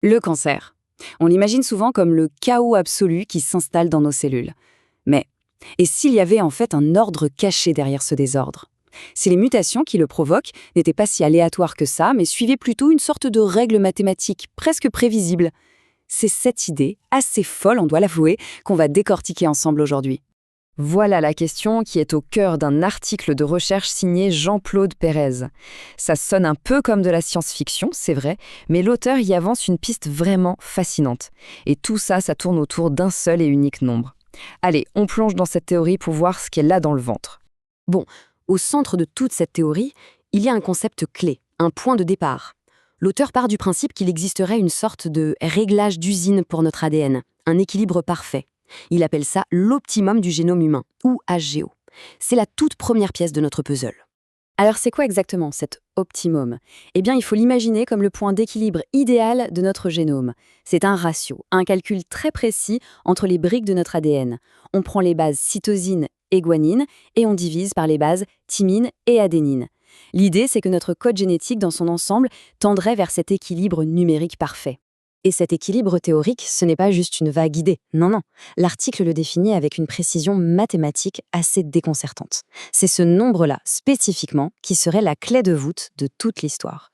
Le cancer. On l'imagine souvent comme le chaos absolu qui s'installe dans nos cellules. Mais, et s'il y avait en fait un ordre caché derrière ce désordre? Si les mutations qui le provoquent n'étaient pas si aléatoires que ça, mais suivaient plutôt une sorte de règle mathématique presque prévisible. C'est cette idée, assez folle on doit l'avouer, qu'on va décortiquer ensemble aujourd'hui. Voilà la question qui est au cœur d'un article de recherche signé Jean-Claude Pérez. Ça sonne un peu comme de la science-fiction, c'est vrai, mais l'auteur y avance une piste vraiment fascinante. Et tout ça, ça tourne autour d'un seul et unique nombre. Allez, on plonge dans cette théorie pour voir ce qu'elle a dans le ventre. Bon, au centre de toute cette théorie, il y a un concept clé, un point de départ. L'auteur part du principe qu'il existerait une sorte de réglage d'usine pour notre ADN, un équilibre parfait. Il appelle ça l'optimum du génome humain, ou HGO. C'est la toute première pièce de notre puzzle. Alors c'est quoi exactement cet optimum? Eh bien, il faut l'imaginer comme le point d'équilibre idéal de notre génome. C'est un ratio, un calcul très précis entre les briques de notre ADN. On prend les bases cytosine et guanine et on divise par les bases thymine et adénine. L'idée, c'est que notre code génétique dans son ensemble tendrait vers cet équilibre numérique parfait. Et cet équilibre théorique, ce n'est pas juste une vague idée. Non, non. L'article le définit avec une précision mathématique assez déconcertante. C'est ce nombre-là, spécifiquement, qui serait la clé de voûte de toute l'histoire.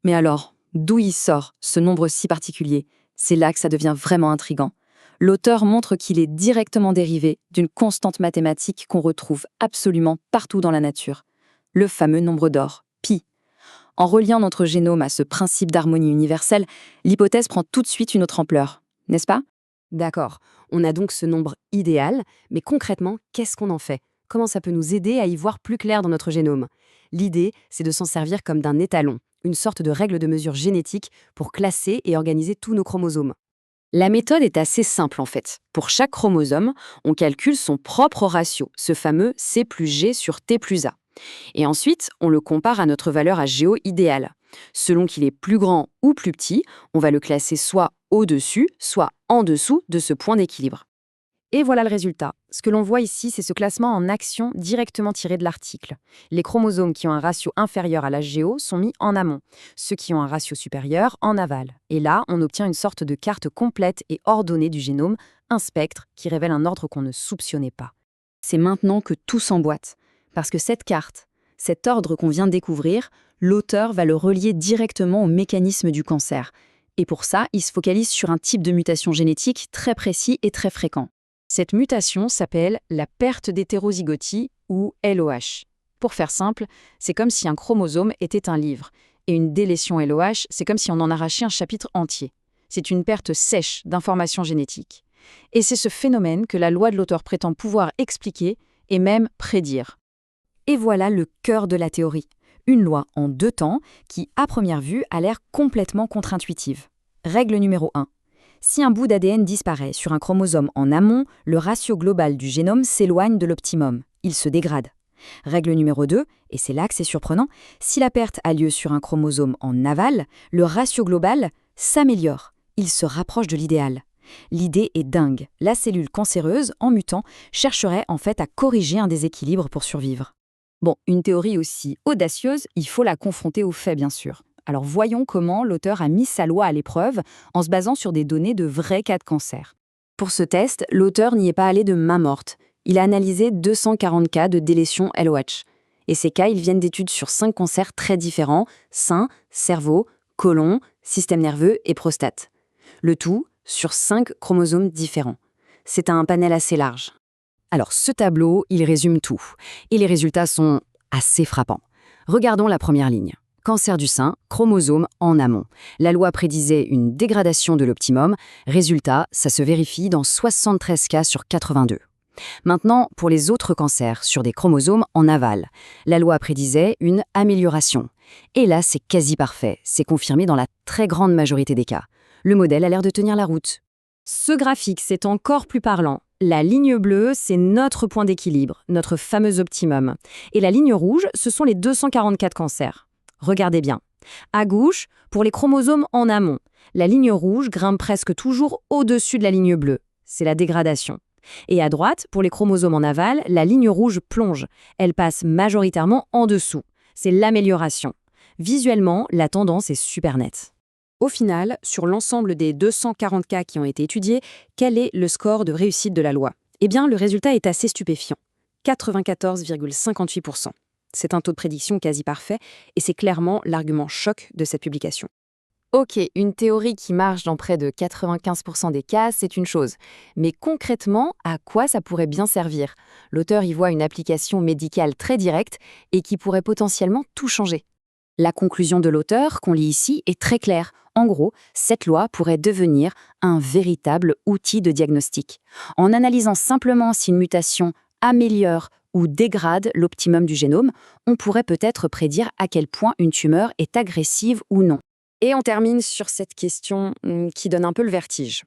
Mais alors, d'où il sort, ce nombre si particulier? C'est là que ça devient vraiment intriguant. L'auteur montre qu'il est directement dérivé d'une constante mathématique qu'on retrouve absolument partout dans la nature. Le fameux nombre d'or, pi. En reliant notre génome à ce principe d'harmonie universelle, l'hypothèse prend tout de suite une autre ampleur, n'est-ce pas? D'accord, on a donc ce nombre idéal, mais concrètement, qu'est-ce qu'on en fait? Comment ça peut nous aider à y voir plus clair dans notre génome? L'idée, c'est de s'en servir comme d'un étalon, une sorte de règle de mesure génétique pour classer et organiser tous nos chromosomes. La méthode est assez simple en fait. Pour chaque chromosome, on calcule son propre ratio, ce fameux C plus G sur T plus A. Et ensuite, on le compare à notre valeur HGO idéale. Selon qu'il est plus grand ou plus petit, on va le classer soit au-dessus, soit en dessous de ce point d'équilibre. Et voilà le résultat. Ce que l'on voit ici, c'est ce classement en action directement tiré de l'article. Les chromosomes qui ont un ratio inférieur à l'HGO sont mis en amont, ceux qui ont un ratio supérieur en aval. Et là, on obtient une sorte de carte complète et ordonnée du génome, un spectre qui révèle un ordre qu'on ne soupçonnait pas. C'est maintenant que tout s'emboîte. Parce que cette carte, cet ordre qu'on vient de découvrir, l'auteur va le relier directement au mécanisme du cancer. Et pour ça, il se focalise sur un type de mutation génétique très précis et très fréquent. Cette mutation s'appelle la perte d'hétérozygotie ou LOH. Pour faire simple, c'est comme si un chromosome était un livre. Et une délétion LOH, c'est comme si on en arrachait un chapitre entier. C'est une perte sèche d'informations génétiques. Et c'est ce phénomène que la loi de l'auteur prétend pouvoir expliquer et même prédire. Et voilà le cœur de la théorie. Une loi en 2 temps qui, à première vue, a l'air complètement contre-intuitive. Règle numéro 1. Si un bout d'ADN disparaît sur un chromosome en amont, le ratio global du génome s'éloigne de l'optimum. Il se dégrade. Règle numéro 2, et c'est là que c'est surprenant, si la perte a lieu sur un chromosome en aval, le ratio global s'améliore. Il se rapproche de l'idéal. L'idée est dingue. La cellule cancéreuse, en mutant, chercherait en fait à corriger un déséquilibre pour survivre. Bon, une théorie aussi audacieuse, il faut la confronter aux faits, bien sûr. Alors voyons comment l'auteur a mis sa loi à l'épreuve en se basant sur des données de vrais cas de cancer. Pour ce test, l'auteur n'y est pas allé de main morte. Il a analysé 240 cas de délétion LOH. Et ces cas, ils viennent d'études sur 5 cancers très différents, sein, cerveau, côlon, système nerveux et prostate. Le tout sur 5 chromosomes différents. C'est un panel assez large. Alors ce tableau, il résume tout. Et les résultats sont assez frappants. Regardons la première ligne. Cancer du sein, chromosome en amont. La loi prédisait une dégradation de l'optimum. Résultat, ça se vérifie dans 73 cas sur 82. Maintenant, pour les autres cancers sur des chromosomes en aval, la loi prédisait une amélioration. Et là, c'est quasi parfait. C'est confirmé dans la très grande majorité des cas. Le modèle a l'air de tenir la route. Ce graphique, c'est encore plus parlant. La ligne bleue, c'est notre point d'équilibre, notre fameux optimum. Et la ligne rouge, ce sont les 244 cancers. Regardez bien. À gauche, pour les chromosomes en amont, la ligne rouge grimpe presque toujours au-dessus de la ligne bleue. C'est la dégradation. Et à droite, pour les chromosomes en aval, la ligne rouge plonge. Elle passe majoritairement en dessous. C'est l'amélioration. Visuellement, la tendance est super nette. Au final, sur l'ensemble des 240 cas qui ont été étudiés, quel est le score de réussite de la loi? Eh bien, le résultat est assez stupéfiant. 94,58%. C'est un taux de prédiction quasi parfait, et c'est clairement l'argument choc de cette publication. Ok, une théorie qui marche dans près de 95% des cas, c'est une chose. Mais concrètement, à quoi ça pourrait bien servir? L'auteur y voit une application médicale très directe et qui pourrait potentiellement tout changer. La conclusion de l'auteur, qu'on lit ici, est très claire. En gros, cette loi pourrait devenir un véritable outil de diagnostic. En analysant simplement si une mutation améliore ou dégrade l'optimum du génome, on pourrait peut-être prédire à quel point une tumeur est agressive ou non. Et on termine sur cette question qui donne un peu le vertige.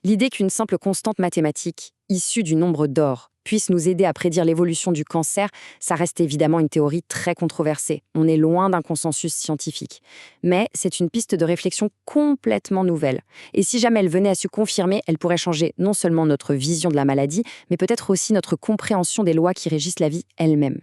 L'idée qu'une simple constante mathématique, issue du nombre d'or, puisse nous aider à prédire l'évolution du cancer, ça reste évidemment une théorie très controversée. On est loin d'un consensus scientifique. Mais c'est une piste de réflexion complètement nouvelle. Et si jamais elle venait à se confirmer, elle pourrait changer non seulement notre vision de la maladie, mais peut-être aussi notre compréhension des lois qui régissent la vie elle-même.